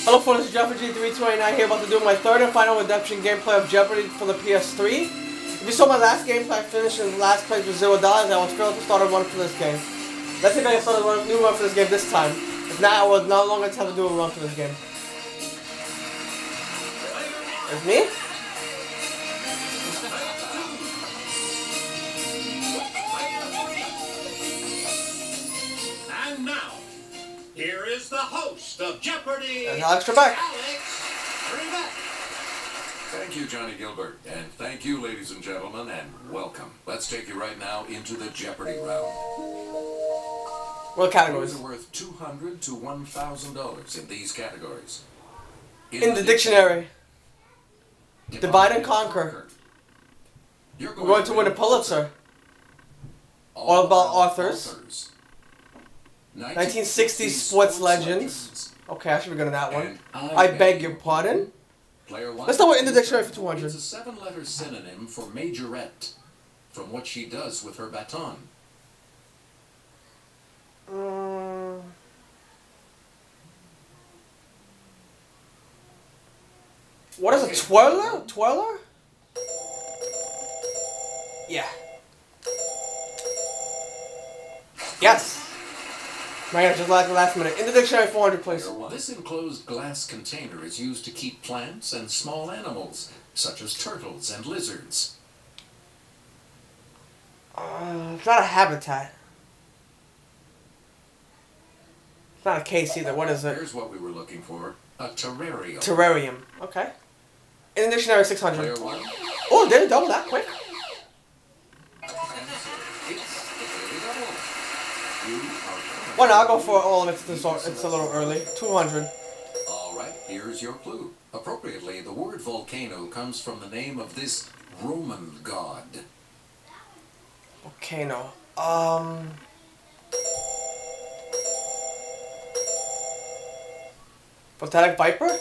Hello folks, this is Jeopardy 329 here, about to do my third and final redemption gameplay of Jeopardy for the PS3. If you saw my last gameplay, I finished in last place with $0. I was thrilled to start a run for this game. Let's see if I can start a new run for this game this time. If not, I will no longer have to do a run for this game. It's me? And now, here is the host of Jeopardy, And Alex Trebek. Thank you, Johnny Gilbert, and thank you, ladies and gentlemen, and welcome. Let's take you right now into the Jeopardy round. What categories? Are worth $200 to $1,000 in these categories. In the dictionary. Divide and conquer. You're We're going to win a Pulitzer. All about authors. 1960s sports legends. Okay, I should be good at that one. I beg your pardon. Player one. Let's start with in the dictionary for 200. It's a 7-letter synonym for majorette, from what she does with her baton. What is a twirler? Twirler? Yeah. Yes. My God, just like the last minute. In the dictionary, 400, please. This enclosed glass container is used to keep plants and small animals, such as turtles and lizards. It's not a habitat. It's not a case either. What is it? Here's what we were looking for. A terrarium. Terrarium. Okay. In the dictionary, 600. Player one. Oh, did it double that quick? Well, no, I'll go for all of it. It's a little early. 200. Alright, here's your clue. Appropriately, the word volcano comes from the name of this Roman god. Volcano. Botanic Viper?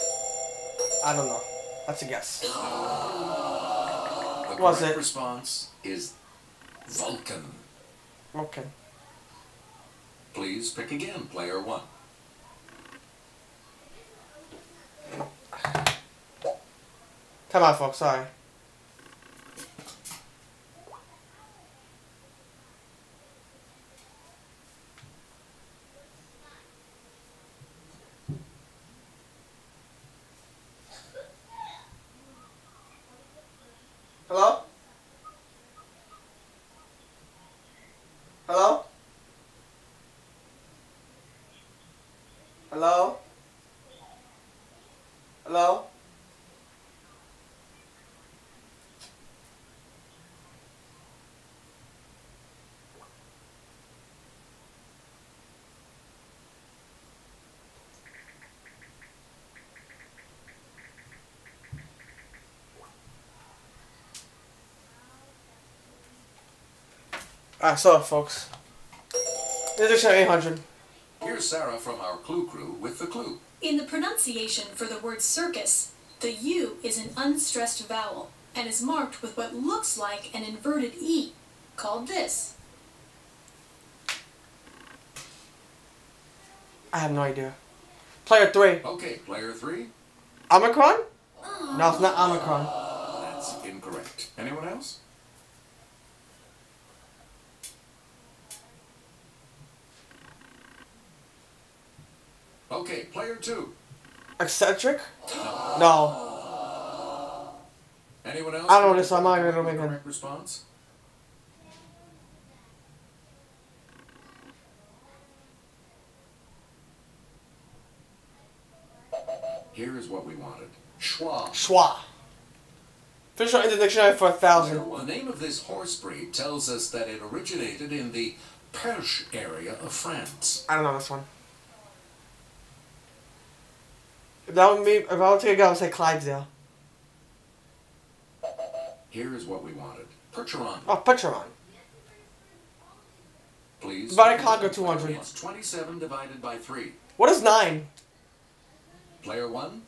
I don't know. That's a guess. The Was correct it? response is Vulcan. Okay. Please pick again, player one. Time out, folks. Sorry. Hello? Hello? Hello? Hello? So folks. Dictionary 800. Here's Sarah from our Clue Crew with the clue. In the pronunciation for the word circus, the U is an unstressed vowel and is marked with what looks like an inverted E, called this. I have no idea. Player 3. Okay, player three. Omicron? No, it's not Omicron. That's incorrect. Anyone else? Okay, player two. Eccentric? No. Anyone else? I don't know this. I'm not even gonna make it. Correct response. Here is what we wanted. Schwa. Schwa. Fish in the dictionary for 1,000. The name of this horse breed tells us that it originated in the Perche area of France. I don't know this one. If that would be, if I would take a guess, I would say Clydesdale. Here is what we wanted. Percheron. Oh, Percheron. Please. Divide and conquer 200. It's 27 divided by 3. What is 9? Player one.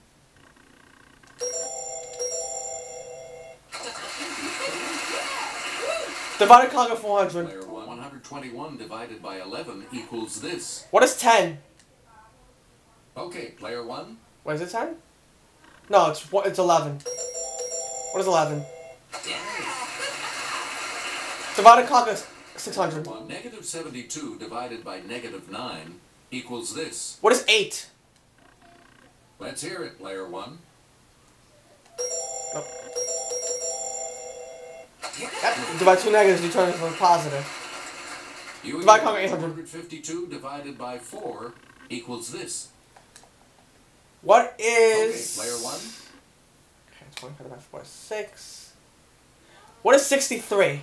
Divide and conquer 400. Player one. 121 divided by 11 equals this. What is 10? Okay, player one. What is it 10? No, it's 11. What is 11? Divide and conquer 600. Negative 72 divided by negative 9 equals this. What is 8? Let's hear it, player 1. Nope. Yep. Divide two negatives, you turn it into a positive. Divide and conquer 800. 252 divided by 4 equals this. What is... Okay, player 1. Okay, 20 divided by 4 is 6. What is 63?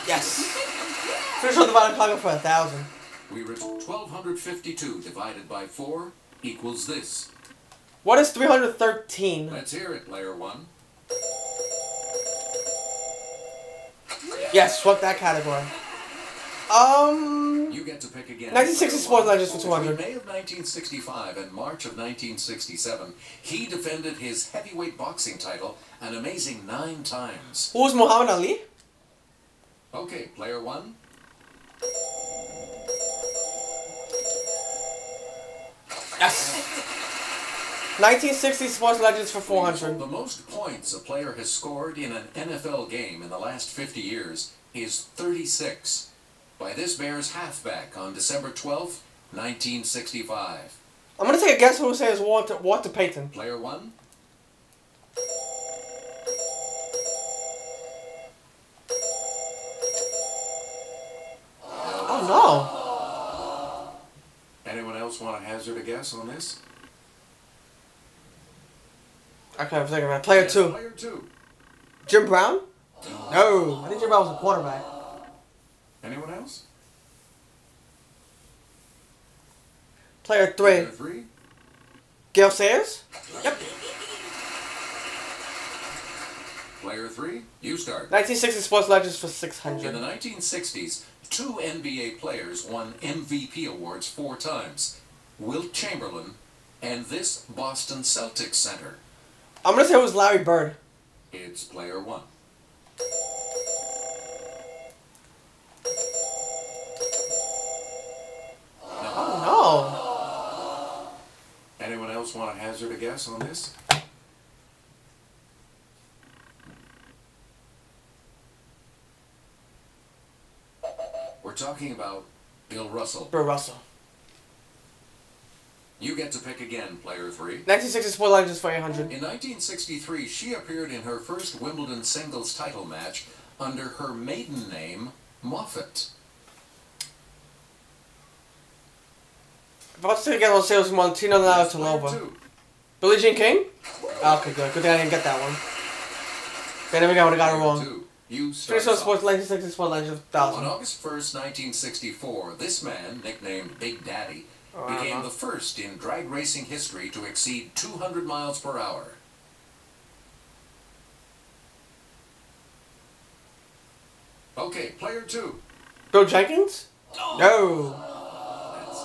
Yes. Finish on divide and conquer for 1,000. We reach 1252 divided by 4 equals this. What is 313? Let's hear it, player 1. Yes, swept that category. You get to pick again. 1960 Sports Legends for 200. Between May of 1965 and March of 1967, he defended his heavyweight boxing title an amazing 9 times. Who was Muhammad Ali? Okay, player 1. Yes. 1960 Sports Legends for 400. The most points a player has scored in an NFL game in the last 50 years is 36. By this Bears halfback on December 12th, 1965. I'm gonna take a guess who will say is Walter Payton. Player 1. Oh no. Anyone else want to hazard a guess on this? Okay, I'm thinking about player Yes, 2. Player 2. Jim Brown? No. I think Jim Brown was a quarterback. Anyone else? Player 3. Player 3. Gale Sayers? Yep. Player 3. You start. 1960 Sports Legends for In 600. the 1960s, 2 NBA players won MVP awards 4 times. Wilt Chamberlain and this Boston Celtics center. I'm gonna say it was Larry Bird. It's player 1. Oh Anyone else want to hazard a guess on this? We're talking about Bill Russell. no. Bill Russell. You get to pick again, player 3. 1960 Sports Legends for 800. In 1963, she appeared in her first Wimbledon singles title match under her maiden name, Moffat. If I was to take a guess, I'll say it was Montino Yes, player Navratilova. 2. Billie Jean King? Okay, good. Good thing I didn't get that one. Then again, I would have got it Player wrong. 2. You start Finish on us Sports off. Legends, 1960 Sports Legends for On 1,000. August 1st, 1964, this man, nicknamed Big Daddy, Oh, became the first in drag racing history to exceed 200 miles per hour. Okay, player 2. Bill Jenkins? No.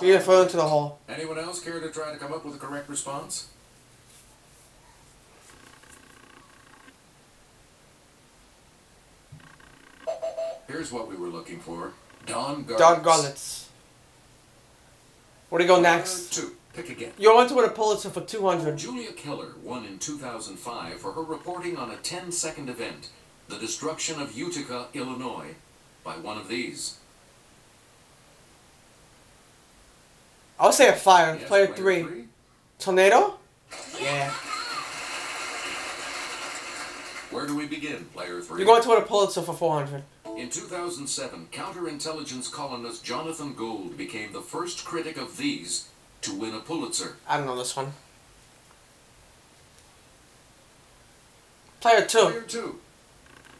He didn't fall into the hole. Anyone else care to try to come up with a correct response? Here's what we were looking for. Don Garlitz. Don Garlitz. Where do you go next? Player 2. Pick again. You went to win a Pulitzer for 200. Julia Keller won in 2005 for her reporting on a 10-second event, the destruction of Utica, Illinois, by one of these. I'll say a fire. Yes, Player 3. Tornado? Yeah. Where do we begin, player 3? You're going to win a Pulitzer for 400. In 2007, counterintelligence columnist Jonathan Gould became the first critic of these to win a Pulitzer. I don't know this one. Player 2. Player 2.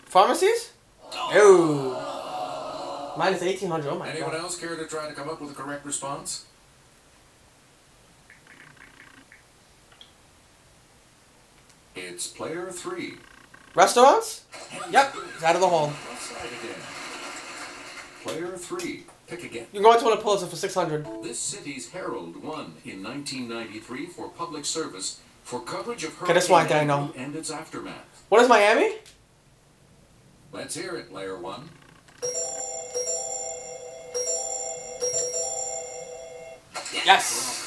Pharmacies? Oh. Minus 1,800. Oh my Anyone god. else care to try to come up with a correct response? It's player 3. Restaurants? Yep. It's out of the hole. Let's try it again. Player 3. Pick again. You're going to win a Pulitzer for 600. This city's Herald won in 1993 for public service for coverage of Okay, this one I Hurricane know. Andrew and its aftermath. What is Miami? Let's hear it, player 1. Yes.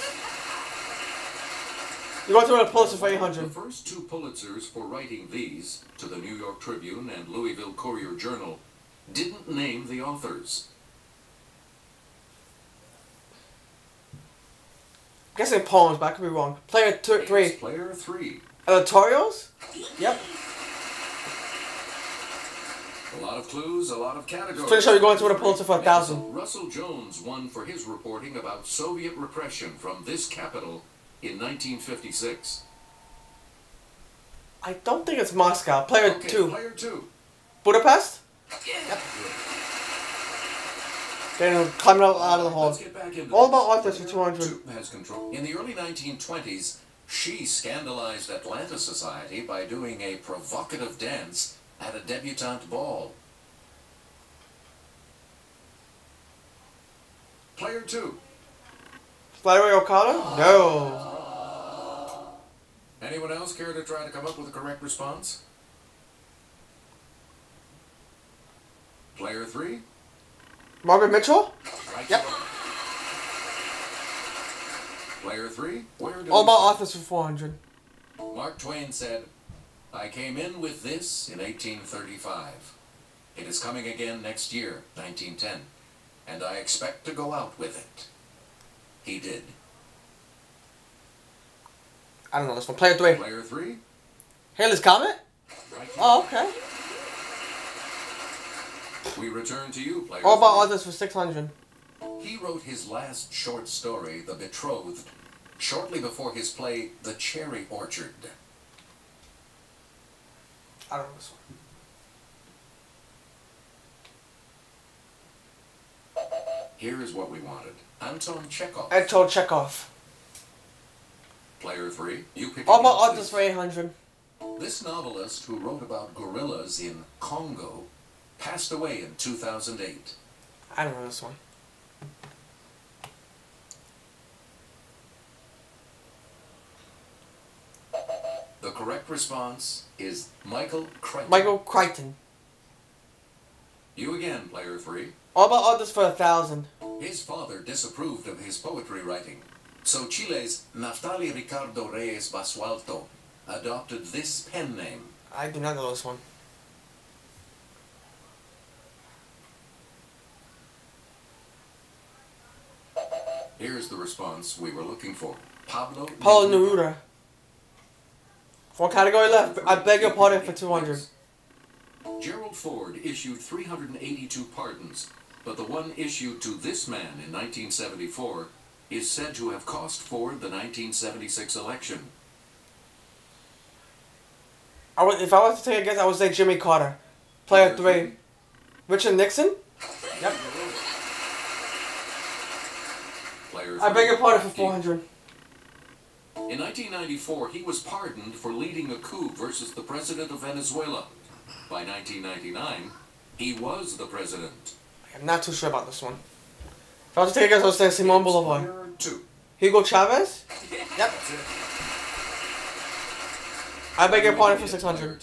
You go through a Pulitzer for The 800. first 2 Pulitzers for writing these to the New York Tribune and Louisville Courier Journal didn't name the authors. I'm guessing poems, but I could be wrong. Player 3. Here's Player 3. Editorials? Yep. A lot of clues, a lot of categories. Finish up, you're going through a Pulitzer for 1,000. Russell Jones won for his reporting about Soviet repression from this capital in 1956. I don't think it's Moscow. Player Okay, 2. Player 2. Budapest? Yep. Then climbing out of the hole. Let's get back into All this. about authors for 200. Two has control. In the early 1920s, she scandalized Atlanta society by doing a provocative dance at a debutante ball. Player 2. Flattery Okada? No. Anyone else care to try to come up with a correct response? Player 3. Margaret Mitchell? Right. Yep. Player 3. Where do All we about start? authors for 400. Mark Twain said, "I came in with this in 1835. It is coming again next year, 1910, and I expect to go out with it." He did. I don't know this one. Player 3. Player 3. Haley's Comet? Right. Oh, okay. We return to you, Player All about 3. authors for 600. He wrote his last short story, The Betrothed, shortly before his play, The Cherry Orchard. I don't know this one. Here is what we wanted. Anton Chekhov. Anton Chekhov. Player 3. You pick All again, about authors please. for 800. This novelist, who wrote about gorillas in Congo, passed away in 2008. I don't know this one. The correct response is Michael Crichton. Michael Crichton. You again, Player 3. All about authors for 1,000. His father disapproved of his poetry writing, so Chile's Naftali Ricardo Reyes Basualto adopted this pen name. I do not know this one. Here's the response we were looking for. Pablo Neruda. One category left. I beg your pardon for 200. Gerald Ford issued 382 pardons, but the one issued to this man in 1974 is said to have cost Ford the 1976 election. If I was to take a guess, I would say Jimmy Carter. Player 3. Richard Nixon? Yep. Player I beg your pardon for three. 400. In 1994, he was pardoned for leading a coup versus the president of Venezuela. By 1999, he was the president. I'm not too sure about this one. If I was to take a guess, I would say Simon Bolivar. Player 2. Hugo Chavez? Yep. I beg your pardon for 600. Player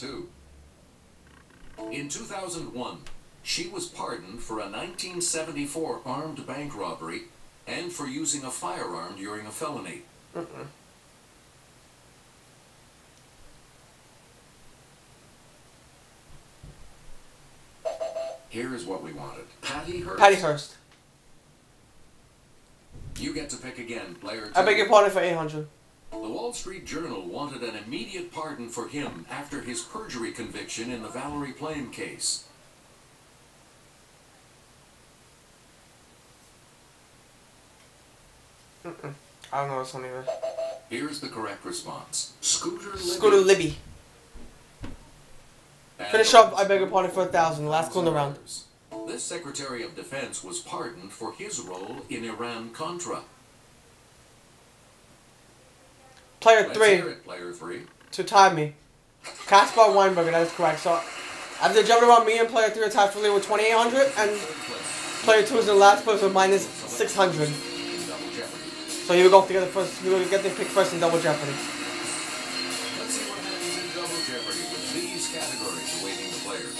2. In 2001, she was pardoned for a 1974 armed bank robbery and for using a firearm during a felony. Here is what we wanted. Patty Hearst. Patty Hearst. You get to pick again, Player 2. I beg your pardon for 800. The Wall Street Journal wanted an immediate pardon for him after his perjury conviction in the Valerie Plame case. I don't know this one either. Here's the correct response. Scooter Libby. Scooter Libby. And Finish up, I beg your pardon for 1,000. Last clue in the round. This Secretary of Defense was pardoned for his role in Iran-Contra. Player Let's 3. hear it, Player 3. To tie me. Caspar Weinberger, that is correct. So, after jumping around, me and player 3 are tied for lead with 2,800, and player 2 is in last place with minus 600. Double Jeopardy. So here we go together first. We're going to get the pick first in Double Jeopardy. Let's see what happens in Double Jeopardy with these categories awaiting the players.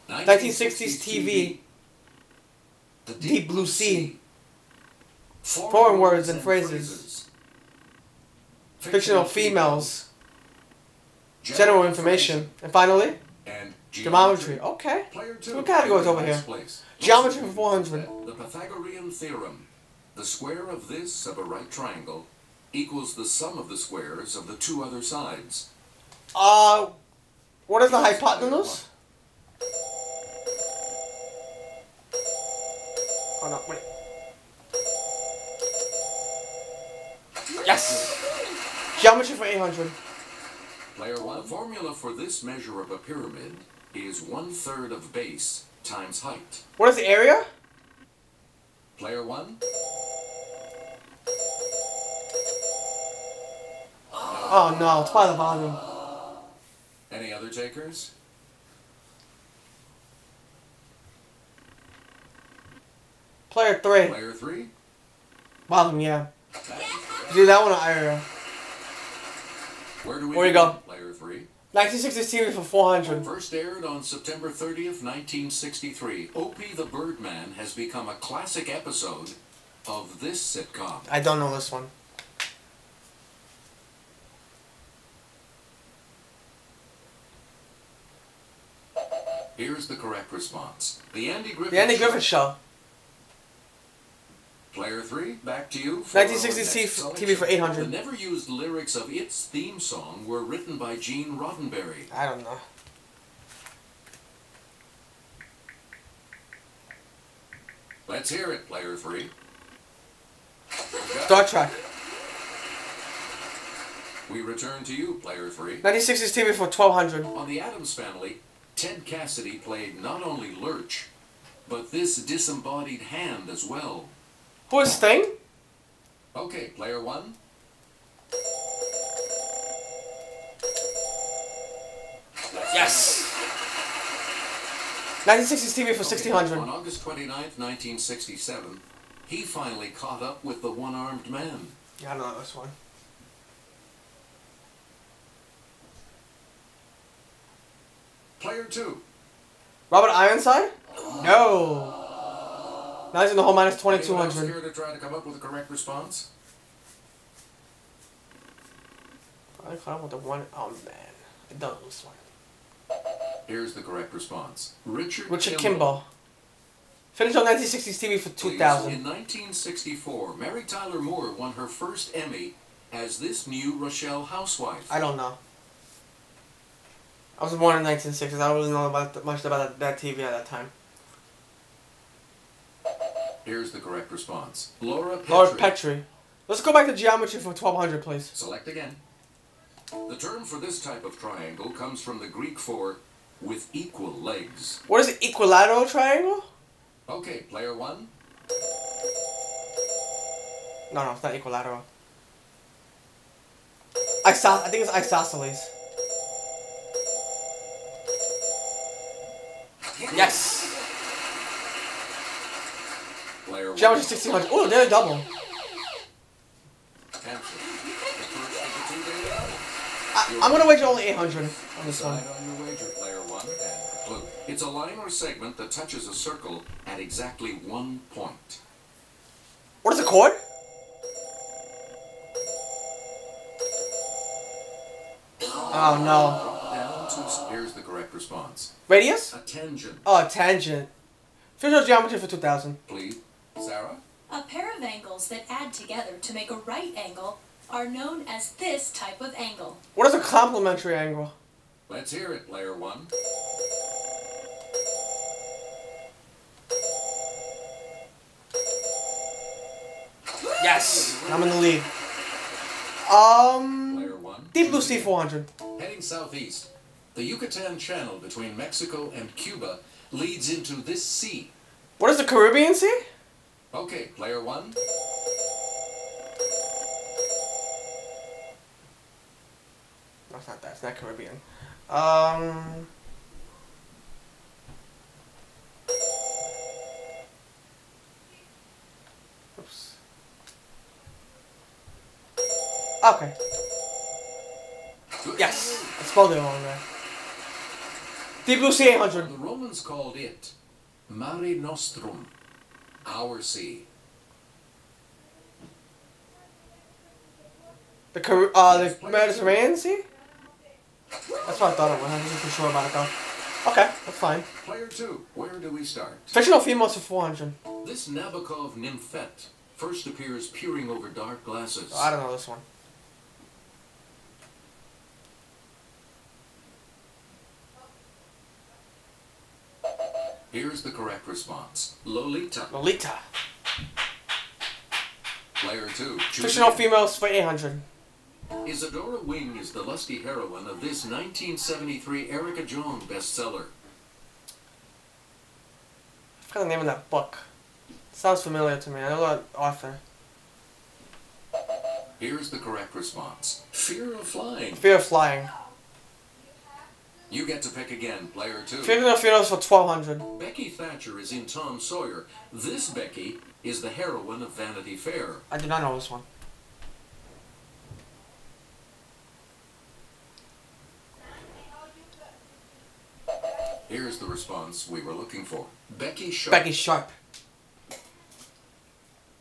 1960s TV. The Deep Blue Sea. Foreign Foreign words and phrases. Fictional females. General information. And finally, And geometry. Okay. Player 2. What categories over here? Geometry for 400. The Pythagorean theorem. The square of this of a right triangle equals the sum of the squares of the two other sides. What is the hypotenuse? Oh no, wait. Yes! Geometry for 800. Player 1. The formula for this measure of a pyramid is 1/3 of base times height. What is the area? Player 1. Oh no, it's by the volume. Any other takers? Player 3. Player 3. Volume, yeah. Do that one or area. Where do we Where you go? Player 3. 1960s TV for 400. First aired on September 30th, 1963, Opie the Birdman has become a classic episode of this sitcom. I don't know this one. Here's the correct response. The Andy Griffith The Andy Griffith Show. Player 3, back to you. 1960s TV for 800. The never used lyrics of its theme song were written by Gene Roddenberry. I don't know. Let's hear it, Player 3. Star Trek. We return to you, Player 3. 1960s TV for 1200. On The Addams Family, Ted Cassidy played not only Lurch, but this disembodied hand as well. Who is Sting? Okay, Player 1. Yes! 1960s TV for 1600. On August 29th, 1967, he finally caught up with the one-armed man. Yeah, I don't know this one. Player 2. Robert Ironside? No. Now he's in the hole minus Anyone else 2200. here to try to come up with a correct response? I caught up with the one. Oh man, I don't know this one. Here's the correct response. Richard Kimball. Finished on 1960s TV for 2000. In 1964, Mary Tyler Moore won her first Emmy as this new Rochelle housewife. I don't know. I was born in 1960s. I don't really know much about that TV at that time. Here's the correct response. Laura Petrie. Lord Petrie. Let's go back to geometry for 1200, please. Select again. The term for this type of triangle comes from the Greek for with equal legs. What is an equilateral triangle? Okay, Player 1. No, it's not equilateral. I think it's isosceles. Yes! Player 1. Geometry 1600. Oh, they're a double. Answer. The first of the two daily doubles. I'm gonna wager only 800 on this one. Decide on your wager, Player 1, and the clue. It's a line or segment that touches a circle at exactly 1 point. What is a chord? Oh no. Down to, here's the correct response. Radius? A tangent. Oh, a tangent. Visual geometry for 2000. Please, Sarah? A pair of angles that add together to make a right angle are known as this type of angle. What is a complementary angle? Let's hear it, Player 1. Yes! I'm in the lead. Player 1. Deep Blue Sea 400. Heading southeast, the Yucatan Channel between Mexico and Cuba leads into this sea. What is the Caribbean Sea? Okay, Player 1. No, it's not that. It's not Caribbean. Oops. Okay. Yes! I spelled it wrong there. Deep Blue Sea 800. The Romans called it Mare Nostrum. Our sea. The Mediterranean Sea? That's what I thought it was. I wasn't too sure about it though. Okay, that's fine. Player 2, where do we start? Fictional females for 400. This Nabokov nymphette first appears peering over dark glasses. Oh, I don't know this one. Here's the correct response. Lolita. Lolita. Player 2. Fictional females for 800. Isadora Wing is the lusty heroine of this 1973 Erica Jones bestseller. I forgot the name of that book. Sounds familiar to me. I know that author. Here's the correct response. Fear of flying. Fear of Flying. You get to pick again, player 2. Fictional females for 1200. Becky Thatcher is in Tom Sawyer. This Becky is the heroine of Vanity Fair. I did not know this one. Here's the response we were looking for. Becky Sharp. Becky Sharp.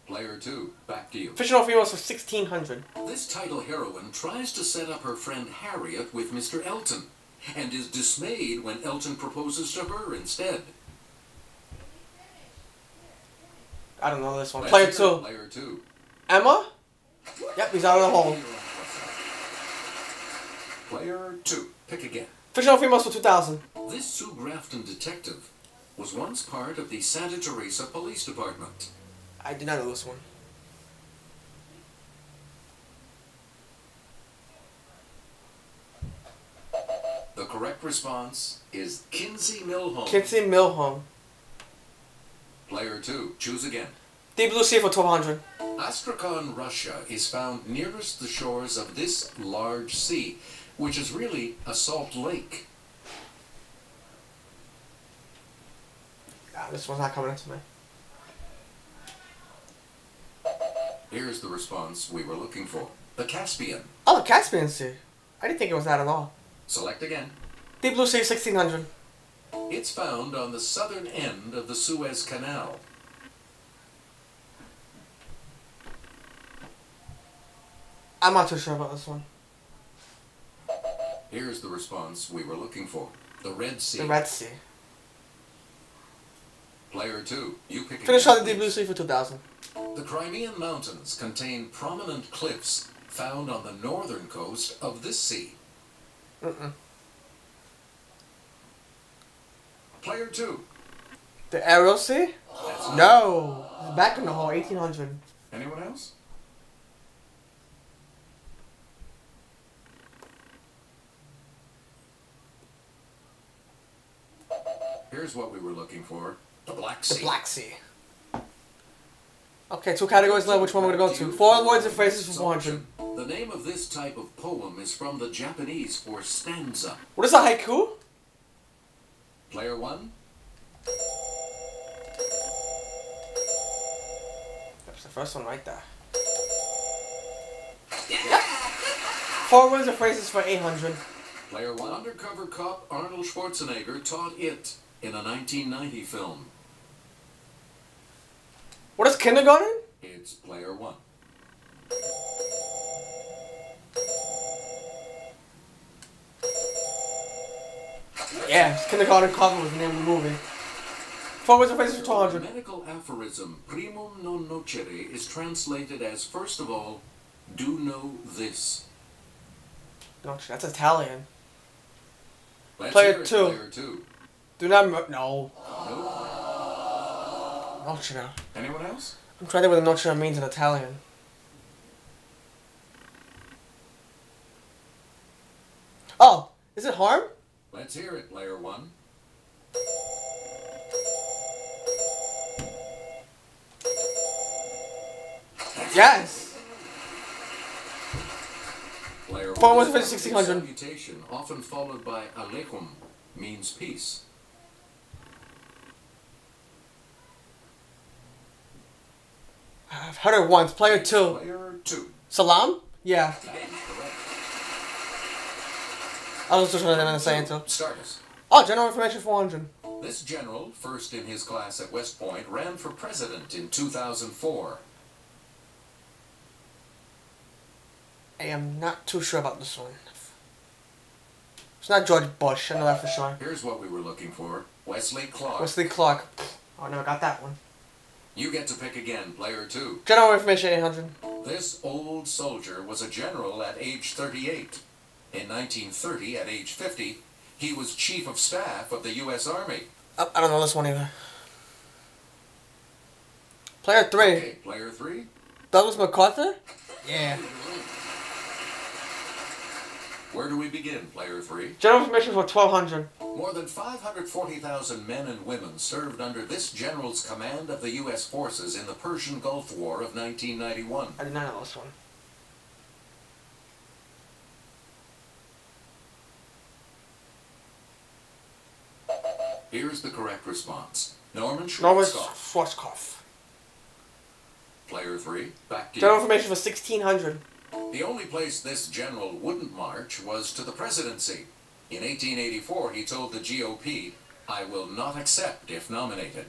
Player 2, back to you. Fictional females for 1600. This title heroine tries to set up her friend Harriet with Mr. Elton, and is dismayed when Elton proposes to her instead. I don't know this one. Let's Player hear 2. Player 2. Emma? Yep, he's out of the hole. Player 2, pick again. Fictional females for 2000. This Sue Grafton detective was once part of the Santa Teresa Police Department. I did not know this one. The correct response is Kinsey Milhone. Kinsey Milhone. Player 2, choose again. Deep Blue Sea for 1200. Astrakhan, Russia is found nearest the shores of this large sea, which is really a salt lake. Ah, this one's not coming into me. Here's the response we were looking for. The Caspian. Oh, the Caspian Sea. I didn't think it was that at all. Select again. Deep Blue Sea 1600. It's found on the southern end of the Suez Canal. I'm not too sure about this one. Here's the response we were looking for. The Red Sea. The Red Sea. Player 2, you pick again. Finish out the Deep Blue Sea for 2000. The Crimean Mountains contain prominent cliffs found on the northern coast of this sea. Player 2. The Aral Sea? No. It's back in the hole, 1800. Anyone else? Here's what we were looking for. The Black Sea. The Black Sea. Okay, 2 categories left. Which one we're going to go to? 4 words and phrases for 400. The name of this type of poem is from the Japanese for stanza. What is a haiku? Player 1. That's the first one right there. 4 words and phrases for 800. Player 1. Undercover cop Arnold Schwarzenegger taught it in a 1990 film. What is kindergarten? It's player 1. Yeah, it's Kindergarten Cop was the name of the movie. 4 words and phrases for 200. The medical aphorism primum non nocere is translated as, first of all, do know this. No, that's Italian. Let's Player hear it, 2. Player 2. Do not no. Nope. Nocera. Anyone else? I'm trying to think what the nocera means in Italian. Oh, is it harm? Let's hear it, Player 1. Yes. Player 1. 4 words and phrases for 1600. Salutation, often followed by alaikum, means peace. I've heard it once. Player 2. Player 2. Salam? Yeah. That is correct. I was just trying to say it too. Start us. Oh, general information 400. This general, first in his class at West Point, ran for president in 2004. I am not too sure about this one. It's not George Bush, I know that for sure. Here's what we were looking for. Wesley Clark. Wesley Clark. Oh, I never got that one. You get to pick again, player 2. General information 800. This old soldier was a general at age 38. In 1930, at age 50, he was chief of staff of the U.S. Army. Oh, I don't know this one either. Player 3. Okay, player 3. Douglas MacArthur? Yeah. Where do we begin, player 3? General information for 1200. More than 540,000 men and women served under this general's command of the U.S. forces in the Persian Gulf War of 1991. I did not know this one. Here's the correct response. Norman Norman Schwarzkopf. Schwarzkopf. Player 3, back to General you. information for 1600. The only place this general wouldn't march was to the presidency. In 1884, he told the GOP, "I will not accept if nominated."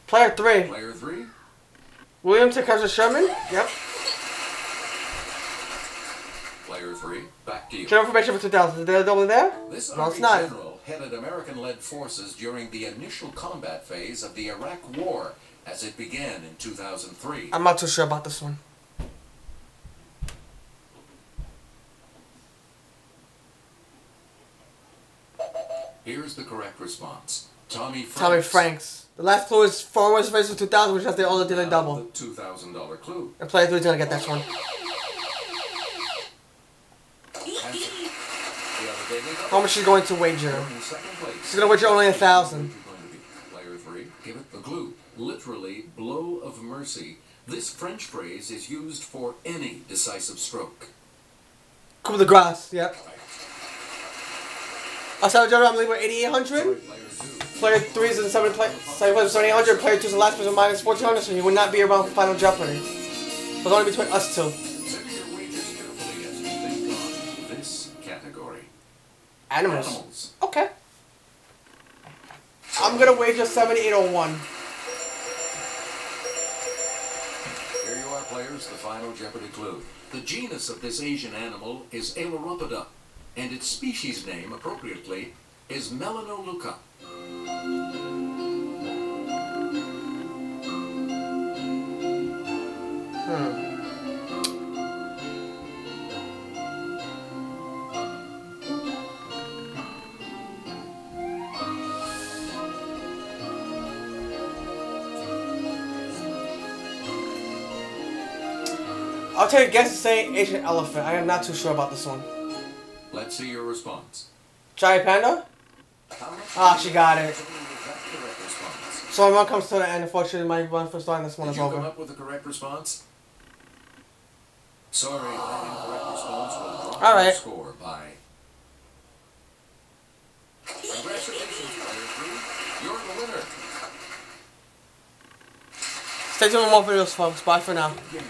Player 3. Player 3, William Tecumseh Sherman? Yep. player 3, back to you. General information for 2000. Is there a double there? This No, Army it's not. general headed American-led forces during the initial combat phase of the Iraq War as it began in 2003. I'm not too sure about this one. Here's the correct response. Tommy Franks. Tommy Franks. The last clue is Foreign Wars versus 2000, which has the older daily Now double. the $2,000 clue. And player 3 is going to get that one. And the other daily double. How much is going to wager? You're in second place. She's going to wager only 1,000. Player 3, give it the clue. Literally, blow of mercy. This French phrase is used for any decisive stroke. Coup de grace, yep. Outside of General, I'm leaving with 8,800. Player 2. Player 3 is in 7,800. Player 2 is the last person minus 1,400, so he would not be around for Final Jeopardy. So it's only between us two. Consider your wagers carefully as you think on this category. Animals. Animals. Okay. I'm going to wager 7,801. Here you are, players, the final Jeopardy clue. The genus of this Asian animal is Ailuropoda, and its species name, appropriately, is Melanoluca. I'll take a guess to say Asian elephant. I am not too sure about this one. Let's see your response. Giant panda? Ah, she got it. So my mom comes to the end. Unfortunately, my run for starting this one Did is you come over. up with the correct response? Sorry, that incorrect response will drop All right. your score by... Congratulations, player 3. You're the winner. Stay tuned for more videos, folks. Bye for now. Yeah.